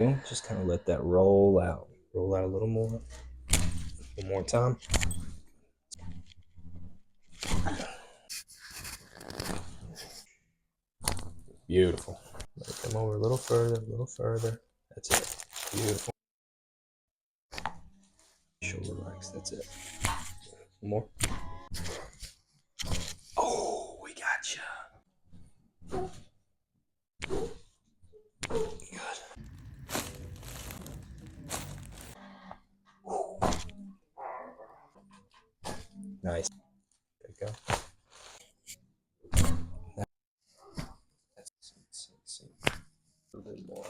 Just kind of let that roll out. Roll out a little more. One more time. Beautiful. Come over a little further, a little further. That's it. Beautiful. Shoulder relax. That's it. One more. Oh, we got you. Good. Nice. There you go. That's a little bit more.